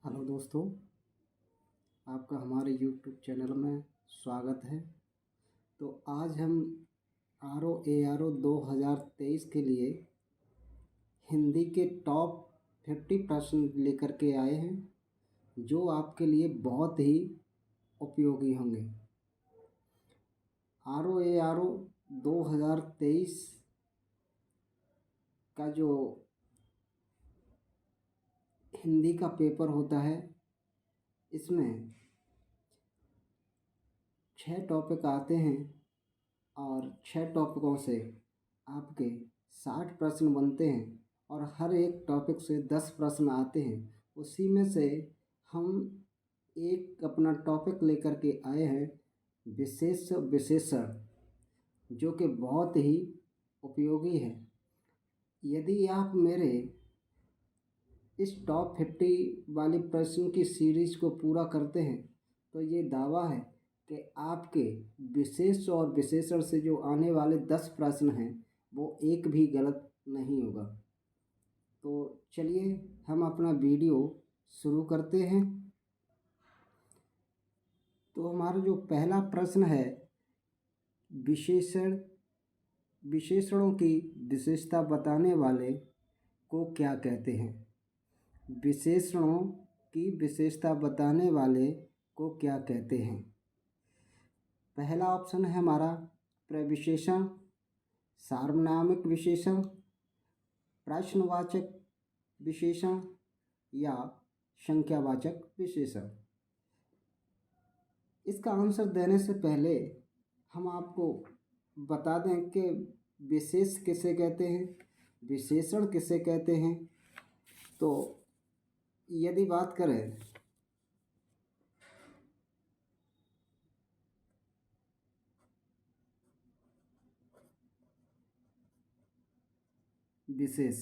Hello दोस्तों, आपका हमारे यूट्यूब चैनल में स्वागत है। तो आज हम ROARO 2023 के लिए हिंदी के टॉप 50 प्रश्न लेकर के आए हैं जो आपके लिए बहुत ही उपयोगी होंगे। ROARO 2023 का जो हिंदी का पेपर होता है, इसमें 6 टॉपिक आते हैं और 6 टॉपिकों से आपके 60 प्रश्न बनते हैं और हर एक टॉपिक से 10 प्रश्न आते हैं। उसी में से हम एक अपना टॉपिक लेकर के आए हैं, विशेष विशेषण, जो कि बहुत ही उपयोगी है। यदि आप मेरे इस टॉप 50 वाली प्रश्न की सीरीज को पूरा करते हैं तो ये दावा है कि आपके विशेष और विशेषण से जो आने वाले 10 प्रश्न हैं वो एक भी गलत नहीं होगा। तो चलिए हम अपना वीडियो शुरू करते हैं। तो हमारा जो पहला प्रश्न है, विशेषणों की विशेषता बताने वाले को क्या कहते हैं? विशेषणों की विशेषता बताने वाले को क्या कहते हैं? पहला ऑप्शन है हमारा प्रविशेषण, सार्वनामिक विशेषण, प्रश्नवाचक विशेषण या संख्यावाचक विशेषण। इसका आंसर देने से पहले हम आपको बता दें कि विशेष किसे कहते हैं, विशेषण किसे कहते हैं। तो यदि बात करें विशेष,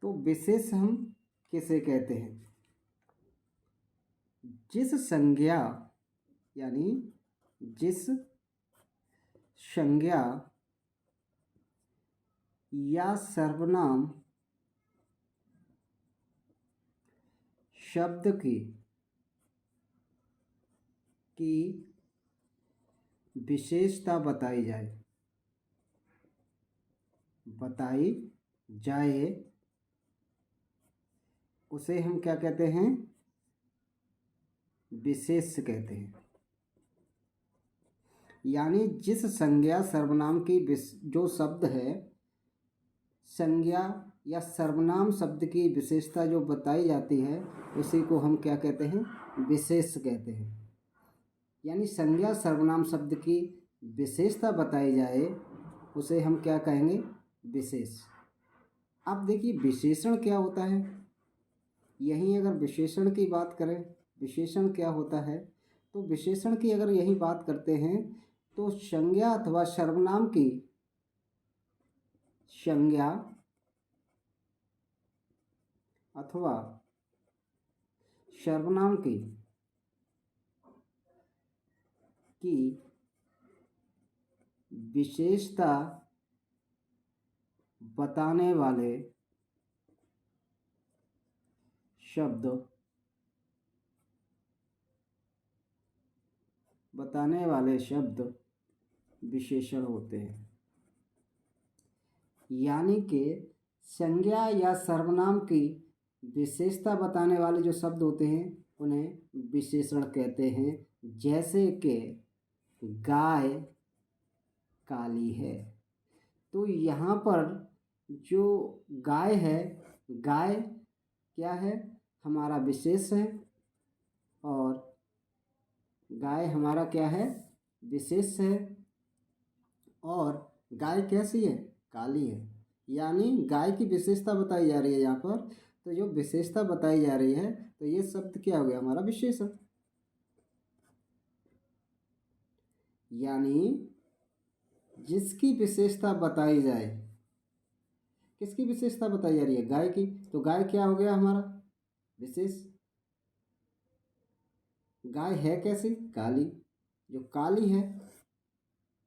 तो विशेष हम किसे कहते हैं? जिस संज्ञा यानी जिस संज्ञा या सर्वनाम शब्द की विशेषता बताई जाए उसे हम क्या कहते हैं? विशेष कहते हैं। यानी जिस संज्ञा सर्वनाम की जो शब्द है, संज्ञा या सर्वनाम शब्द की विशेषता जो बताई जाती है उसी को हम क्या कहते हैं? विशेष कहते हैं। यानी संज्ञा सर्वनाम शब्द की विशेषता बताई जाए उसे हम क्या कहेंगे? विशेष। अब देखिए विशेषण क्या होता है। यहीं अगर विशेषण की बात करें, विशेषण क्या होता है, तो विशेषण की अगर यही बात करते हैं तो संज्ञा अथवा सर्वनाम की संज्ञा अथवा सर्वनाम की विशेषता बताने वाले शब्द विशेषण होते हैं। यानी कि संज्ञा या सर्वनाम की विशेषता बताने वाले जो शब्द होते हैं उन्हें विशेषण कहते हैं। जैसे कि गाय काली है, तो यहाँ पर जो गाय है, गाय क्या है? हमारा विशेष है और गाय हमारा क्या है? विशेष है। और गाय कैसी है? काली है। यानी गाय की विशेषता बताई जा रही है यहाँ पर। तो जो विशेषता बताई जा रही है तो ये शब्द क्या हो गया? हमारा विशेषण। यानी जिसकी विशेषता बताई जाए, किसकी विशेषता बताई जा रही है? गाय की। तो गाय क्या हो गया? हमारा विशेष। गाय है कैसी? काली। जो काली है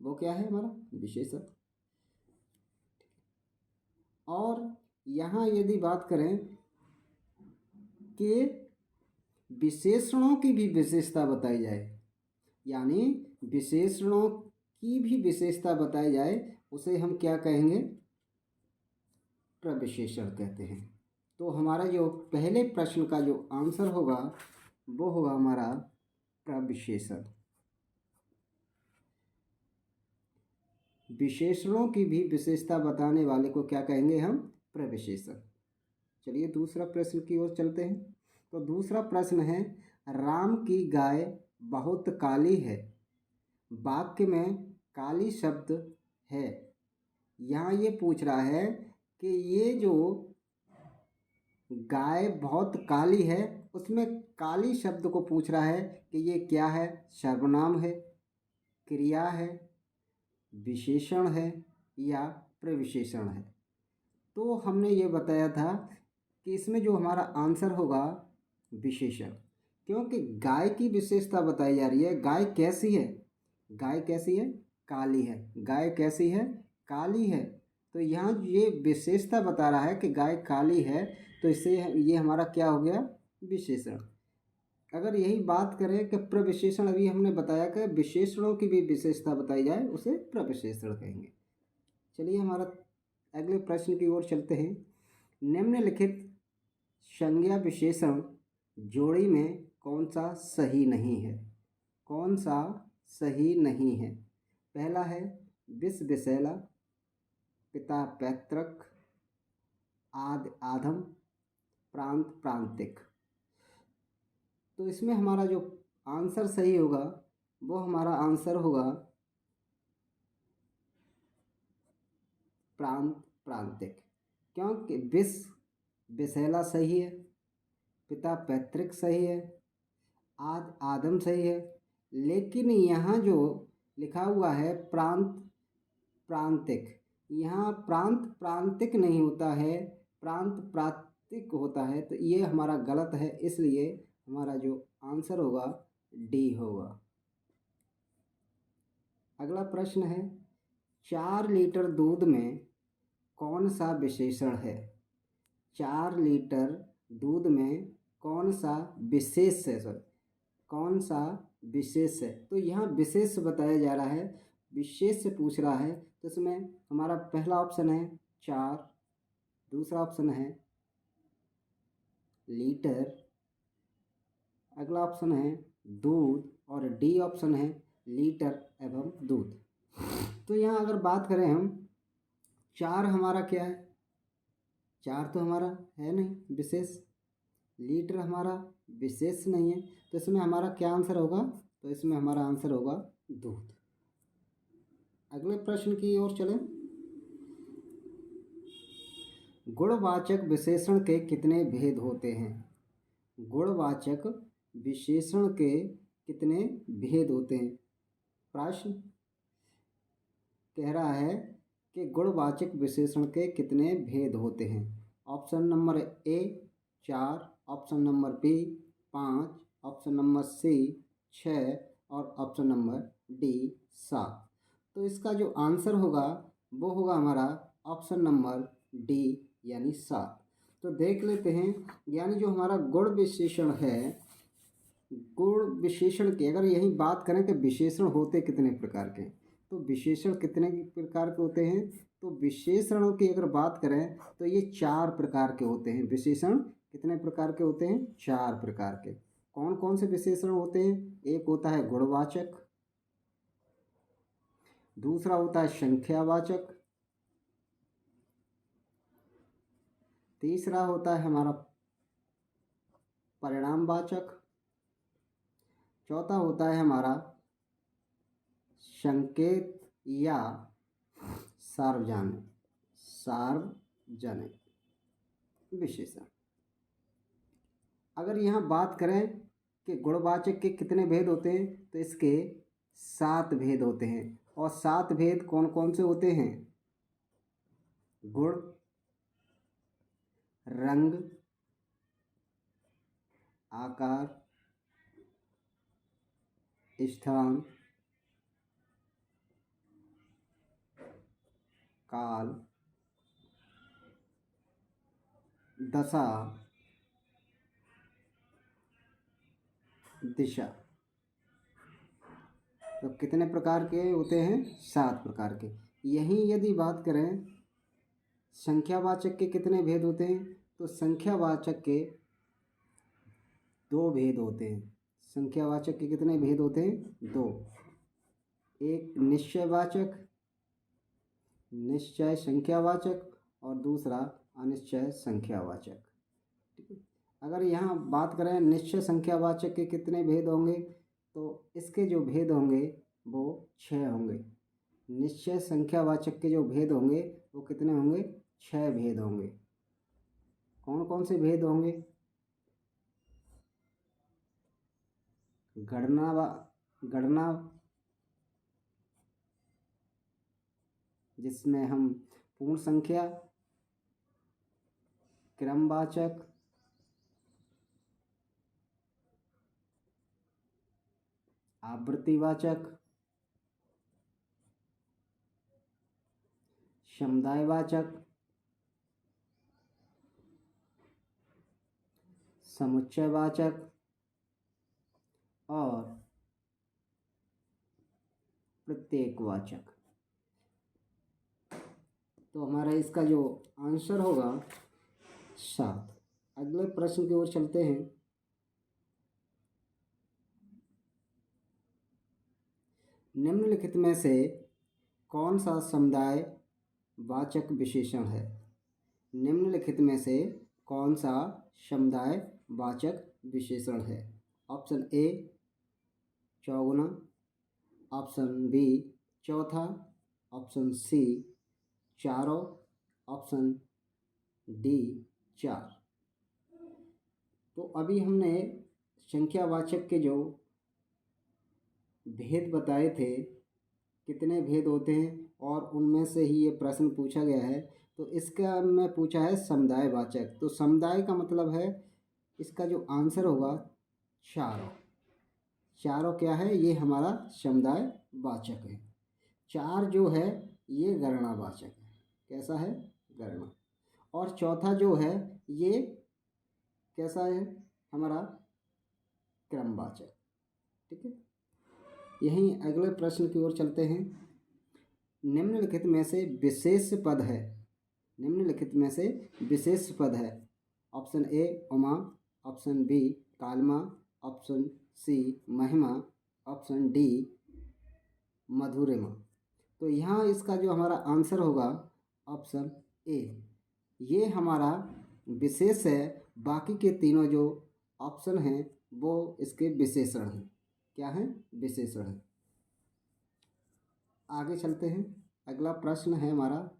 वो क्या है? हमारा विशेषण। और यहाँ यदि बात करें कि विशेषणों की भी विशेषता बताई जाए, यानी विशेषणों की भी विशेषता बताई जाए, उसे हम क्या कहेंगे? प्रविशेषण कहते हैं। तो हमारा जो पहले प्रश्न का जो आंसर होगा वो होगा हमारा प्रविशेषण। विशेषणों की भी विशेषता बताने वाले को क्या कहेंगे हम? प्रविशेषण। चलिए दूसरा प्रश्न की ओर चलते हैं। तो दूसरा प्रश्न है, राम की गाय बहुत काली है, वाक्य में काली शब्द है। यहाँ ये पूछ रहा है कि ये जो गाय बहुत काली है, उसमें काली शब्द को पूछ रहा है कि ये क्या है? सर्वनाम है, क्रिया है, विशेषण है या प्रविशेषण है? तो हमने ये बताया था कि इसमें जो हमारा आंसर होगा विशेषण, क्योंकि गाय की विशेषता बताई जा रही है। गाय कैसी है? गाय कैसी है? काली है। गाय कैसी है? काली है। तो यहाँ ये विशेषता बता रहा है कि गाय काली है, तो इससे ये हमारा क्या हो गया? विशेषण। अगर यही बात करें कि प्रविशेषण, अभी हमने बताया कि विशेषणों की भी विशेषता बताई जाए उसे प्रविशेषण कहेंगे। चलिए हमारा अगले प्रश्न की ओर चलते हैं। निम्नलिखित संज्ञा विशेषण जोड़ी में कौन सा सही नहीं है? कौन सा सही नहीं है? पहला है विष विषैला, पिता पैतृक, आद आधम, प्रांत प्रांतिक। तो इसमें हमारा जो आंसर सही होगा वो हमारा आंसर होगा प्रांत प्रांतिक, क्योंकि विष विषैला सही है, पिता पैतृक सही है, आद आदम सही है, लेकिन यहाँ जो लिखा हुआ है प्रांत प्रांतिक, यहाँ प्रांत प्रांतिक नहीं होता है, प्रांत प्रांतिक होता है। तो ये हमारा गलत है, इसलिए हमारा जो आंसर होगा डी होगा। अगला प्रश्न है, 4 लीटर दूध में कौन सा विशेषण है? 4 लीटर दूध में कौन सा विशेष है? सर कौन सा विशेष है? तो यहाँ विशेष बताया जा रहा है, विशेष से पूछ रहा है। तो इसमें हमारा पहला ऑप्शन है 4, दूसरा ऑप्शन है लीटर, अगला ऑप्शन है दूध और डी ऑप्शन है लीटर एवं दूध। तो यहाँ अगर बात करें हम, 4 हमारा क्या है? 4 तो हमारा है नहीं विशेष, लीटर हमारा विशेष नहीं है, तो इसमें हमारा क्या आंसर होगा? तो इसमें हमारा आंसर होगा दूध। अगले प्रश्न की ओर चलें। गुणवाचक विशेषण के कितने भेद होते हैं? गुणवाचक विशेषण के कितने भेद होते हैं? प्रश्न कह रहा है कि गुणवाचक विशेषण के कितने भेद होते हैं? Option number A 4, option number B 5, option number C 6 और ऑप्शन नंबर डी 7। तो इसका जो आंसर होगा वो होगा हमारा ऑप्शन नंबर डी यानी 7। तो देख लेते हैं, यानी जो हमारा गुण विशेषण है, गुण विशेषण की अगर यही बात करें कि विशेषण होते कितने प्रकार के, तो विशेषण कितने प्रकार के होते हैं? तो विशेषणों की अगर बात करें तो ये 4 प्रकार के होते हैं। विशेषण कितने प्रकार के होते हैं? 4 प्रकार के। कौन कौन से विशेषण होते हैं? एक होता है गुणवाचक, दूसरा होता है संख्यावाचक, तीसरा होता है हमारा परिणामवाचक, चौथा होता है हमारा संकेत या सार्वजनिक विशेषण। अगर यहाँ बात करें कि गुणवाचक के कितने भेद होते हैं, तो इसके 7 भेद होते हैं। और 7 भेद कौन कौन से होते हैं? गुण, रंग, आकार, स्थान, काल दशा, दिशा। तो कितने प्रकार के होते हैं? 7 प्रकार के। यहीं यदि बात करें संख्यावाचक के कितने भेद होते हैं, तो संख्यावाचक के 2 भेद होते हैं। संख्यावाचक के कितने भेद होते हैं? 2। एक निश्चयवाचक, निश्चय संख्यावाचक, और दूसरा अनिश्चय संख्यावाचक। ठीक है। अगर यहाँ बात करें निश्चय संख्यावाचक के कितने भेद होंगे, तो इसके जो भेद होंगे वो 6 होंगे। निश्चय संख्यावाचक के जो भेद होंगे वो कितने होंगे? 6 भेद होंगे। कौन कौन से भेद होंगे? गणना, जिसमें हम पूर्ण संख्या, क्रमवाचक, आवृत्तिवाचक, समुदायवाचक, समुच्चयवाचक और प्रत्येकवाचक। तो हमारा इसका जो आंसर होगा 7। अगले प्रश्न की ओर चलते हैं। निम्नलिखित में से कौन सा समुदाय वाचक विशेषण है? निम्नलिखित में से कौन सा समुदाय वाचक विशेषण है? ऑप्शन ए चौगुना, ऑप्शन बी चौथा, ऑप्शन सी चारों, ऑप्शन डी 4। तो अभी हमने संख्यावाचक के जो भेद बताए थे, कितने भेद होते हैं, और उनमें से ही ये प्रश्न पूछा गया है। तो इसका में पूछा है समुदायवाचक। तो समुदाय का मतलब है, इसका जो आंसर होगा चारों। चारों क्या है? ये हमारा समुदायवाचक है। 4 जो है ये गणनावाचक है। कैसा है? गणना। और चौथा जो है ये कैसा है? हमारा क्रमवाचक। ठीक है। यहीं अगले प्रश्न की ओर चलते हैं। निम्नलिखित में से विशेष पद है। निम्नलिखित में से विशेष पद है। ऑप्शन ए उमा, ऑप्शन बी कालमा, ऑप्शन सी महिमा, ऑप्शन डी मधुरिमा। तो यहाँ इसका जो हमारा आंसर होगा ऑप्शन ए। ये हमारा विशेष है। बाकी के तीनों जो ऑप्शन हैं वो इसके विशेषण हैं। क्या हैं? विशेषण हैं। आगे चलते हैं। अगला प्रश्न है हमारा,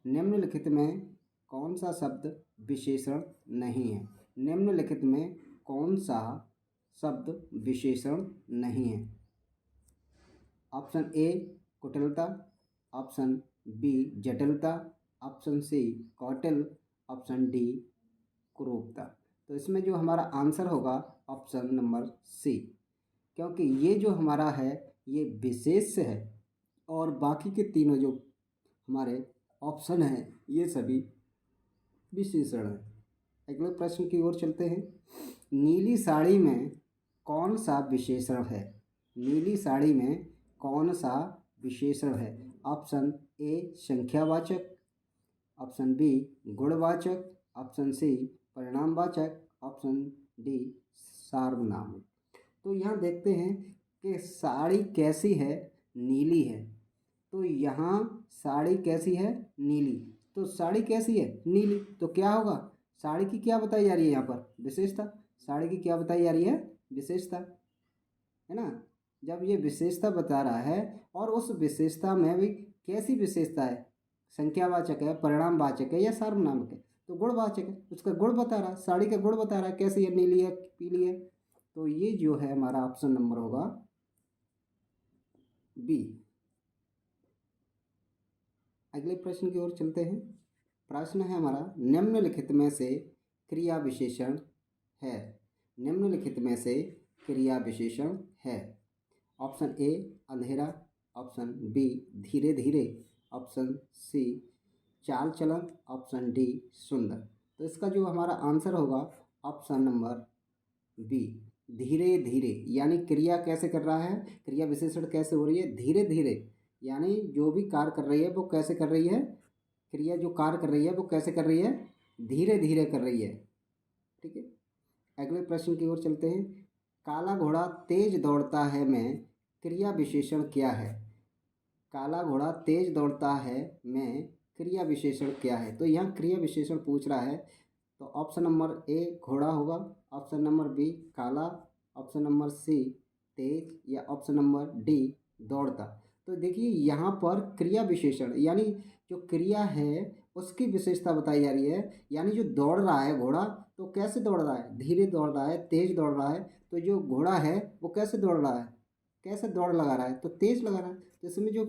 निम्नलिखित में कौन सा शब्द विशेषण नहीं है? निम्नलिखित में कौन सा शब्द विशेषण नहीं है? ऑप्शन ए कुटिलता, ऑप्शन बी जटिलता, ऑप्शन सी कौटिल्य, ऑप्शन डी कुरूपता। तो इसमें जो हमारा आंसर होगा ऑप्शन नंबर सी, क्योंकि ये जो हमारा है ये विशेष है और बाकी के तीनों जो हमारे ऑप्शन हैं ये सभी विशेषण हैं। अगले प्रश्न की ओर चलते हैं। नीली साड़ी में कौन सा विशेषण है? नीली साड़ी में कौन सा विशेषण है? ऑप्शन ए संख्यावाचक, ऑप्शन बी गुणवाचक, ऑप्शन सी परिणामवाचक, ऑप्शन डी सार्वनामिक। तो यहाँ देखते हैं कि साड़ी कैसी है? नीली है। तो यहाँ साड़ी कैसी है? नीली। तो साड़ी कैसी है? नीली। तो क्या होगा? साड़ी की क्या बताई जा रही है यहाँ पर? विशेषता। साड़ी की क्या बताई जा रही है? विशेषता, है ना। जब ये विशेषता बता रहा है और उस विशेषता में भी कैसी विशेषता है? संख्यावाचक है, परिणामवाचक है या सार्वनामिक है? तो गुणवाचक है। उसका गुण बता रहा है, साड़ी का गुण बता रहा है, कैसी है, नीली है, पीली है। तो ये जो है हमारा ऑप्शन नंबर होगा बी। अगले प्रश्न की ओर चलते हैं। प्रश्न है हमारा, निम्नलिखित में से क्रिया विशेषण है। निम्नलिखित में से क्रिया विशेषण है। ऑप्शन ए अंधेरा, ऑप्शन बी धीरे धीरे, ऑप्शन सी चाल चलन, ऑप्शन डी सुंदर। तो इसका जो हमारा आंसर होगा ऑप्शन नंबर बी, धीरे धीरे। यानी क्रिया कैसे कर रहा है, क्रिया विशेषण कैसे हो रही है, धीरे धीरे। यानी जो भी कार्य कर रही है वो कैसे कर रही है, क्रिया जो कार्य कर रही है वो कैसे कर रही है, धीरे धीरे कर रही है। ठीक है, अगले प्रश्न की ओर चलते हैं। काला घोड़ा तेज दौड़ता है में क्रिया विशेषण क्या है। काला घोड़ा तेज दौड़ता है में क्रिया विशेषण क्या है। तो यहाँ क्रिया विशेषण पूछ रहा है, तो ऑप्शन नंबर ए घोड़ा होगा, ऑप्शन नंबर बी काला, ऑप्शन नंबर सी तेज, या ऑप्शन नंबर डी दौड़ता। तो देखिए यहाँ पर क्रिया विशेषण यानी जो क्रिया है उसकी विशेषता बताई जा रही है। यानी जो दौड़ रहा है घोड़ा, तो कैसे दौड़ रहा है, धीरे दौड़ रहा है, तेज दौड़ रहा है। तो जो घोड़ा है वो कैसे दौड़ रहा है, कैसे दौड़ लगा रहा है, तो तेज लगा रहा है। तो इसमें जो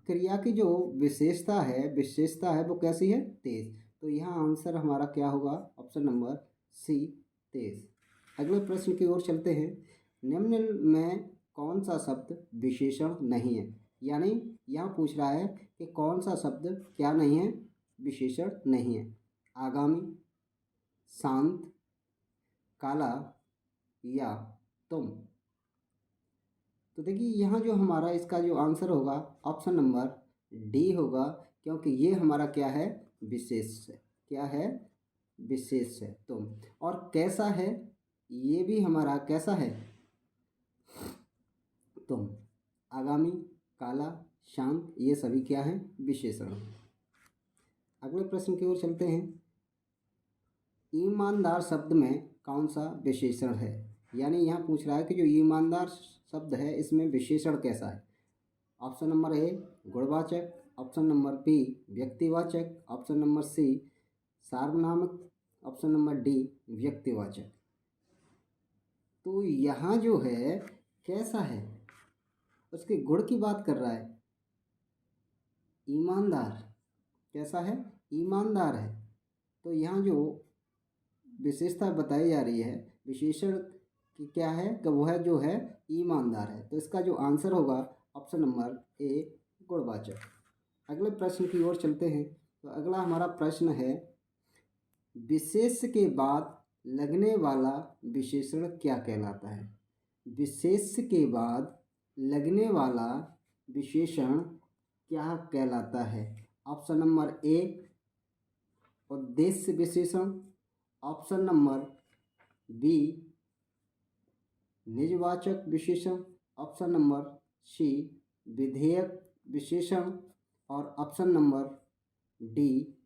क्रिया की जो विशेषता है वो कैसी है, तेज। तो यहाँ आंसर हमारा क्या होगा, ऑप्शन नंबर सी तेज। अगले प्रश्न की ओर चलते हैं। निम्न में कौन सा शब्द विशेषण नहीं है। यानी यहाँ पूछ रहा है कि कौन सा शब्द क्या नहीं है, विशेषण नहीं है। आगामी, शांत, काला या तुम। तो देखिए यहाँ जो हमारा इसका जो आंसर होगा ऑप्शन नंबर डी होगा, क्योंकि ये हमारा क्या है, विशेष है। क्या है, विशेष है तुम। और कैसा है, ये भी हमारा कैसा है, तुम। आगामी, काला, शांत, ये सभी क्या हैं, विशेषण। अगले प्रश्न की ओर चलते हैं। ईमानदार शब्द में कौन सा विशेषण है। यानी यहाँ पूछ रहा है कि जो ईमानदार शब्द है इसमें विशेषण कैसा है। ऑप्शन नंबर ए गुणवाचक, ऑप्शन नंबर बी व्यक्तिवाचक, ऑप्शन नंबर सी सार्वनामिक, ऑप्शन नंबर डी व्यक्तिवाचक। तो यहाँ जो है कैसा है, उसके गुण की बात कर रहा है। ईमानदार कैसा है, ईमानदार है। तो यहाँ जो विशेषता बताई जा रही है, विशेषण की क्या है, कि वह जो है ईमानदार है। तो इसका जो आंसर होगा ऑप्शन नंबर ए गुणवाचक। अगले प्रश्न की ओर चलते हैं। तो अगला हमारा प्रश्न है, विशेष के बाद लगने वाला विशेषण क्या कहलाता है। विशेष के बाद लगने वाला विशेषण क्या कहलाता है। ऑप्शन नंबर ए उद्देश्य विशेषण, ऑप्शन नंबर बी निजवाचक विशेषण, ऑप्शन नंबर सी विधेयक विशेषण, और ऑप्शन नंबर डी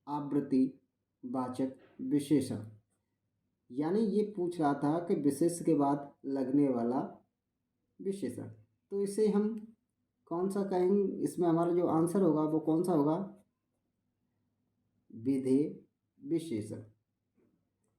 आवृत्ति वाचक विशेषण। यानी ये पूछ रहा था कि विशेष के बाद लगने वाला विशेषण। तो इसे हम कौन सा कहेंगे, इसमें हमारा जो आंसर होगा वो कौन सा होगा, विधेय विशेषण।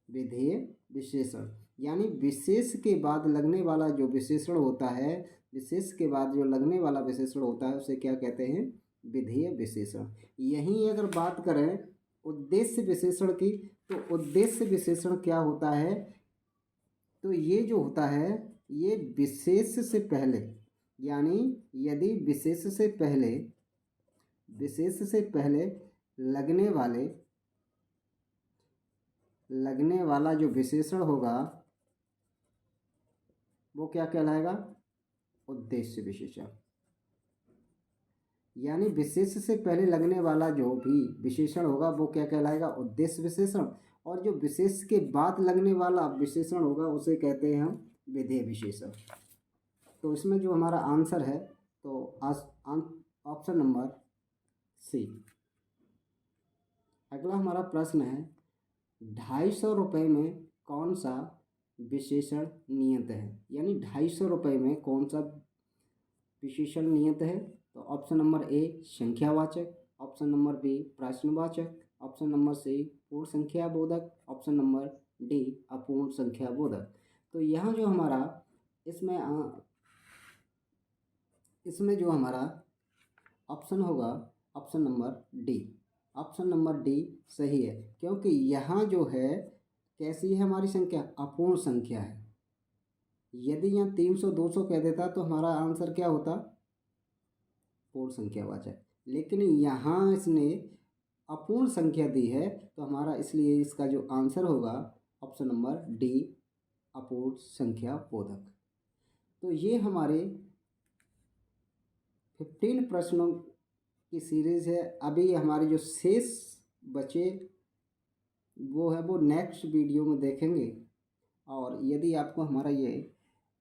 विधेय विशेषण यानी विशेष के बाद लगने वाला जो विशेषण होता है, विशेष के बाद जो लगने वाला विशेषण होता है उसे क्या कहते हैं, विधेय विशेषण। यहीं अगर बात करें उद्देश्य विशेषण की, तो उद्देश्य विशेषण क्या होता है, तो ये जो होता है ये विशेष से पहले, यानी यदि विशेष से पहले लगने वाला जो विशेषण होगा वो क्या कहलाएगा, उद्देश्य विशेषण। यानी विशेष से पहले लगने वाला जो भी विशेषण होगा वो क्या कहलाएगा, उद्देश्य विशेषण। और जो विशेष के बाद लगने वाला विशेषण होगा उसे कहते हैं हम विधेय विशेषण। तो इसमें जो हमारा आंसर है, तो ऑप्शन नंबर सी। अगला हमारा प्रश्न है, 250 रुपये में कौन सा विशेषण नियत है। यानी 250 रुपये में कौन सा विशेषण नियत है। तो ऑप्शन नंबर ए संख्यावाचक, ऑप्शन नंबर बी प्रश्नवाचक, ऑप्शन नंबर सी पूर्ण संख्या बोधक, ऑप्शन नंबर डी अपूर्ण संख्या बोधक। तो यहाँ जो हमारा इसमें जो हमारा ऑप्शन होगा option number D. Option number D सही है, क्योंकि यहाँ जो है कैसी है हमारी संख्या, अपूर्ण संख्या है। यदि यहाँ 300 200 कह देता तो हमारा आंसर क्या होता, पूर्ण संख्यावाचक। लेकिन यहाँ इसने अपूर्ण संख्या दी है, तो हमारा इसलिए इसका जो आंसर होगा ऑप्शन नंबर डी, अपूर्ण संख्या बोधक। तो ये हमारे 15 प्रश्नों की सीरीज है। अभी हमारे जो शेष बचे वो नेक्स्ट वीडियो में देखेंगे। और यदि आपको हमारा ये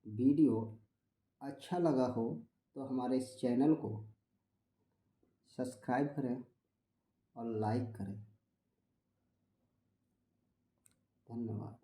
वीडियो अच्छा लगा हो तो हमारे इस चैनल को सब्सक्राइब करें और लाइक करें। धन्यवाद।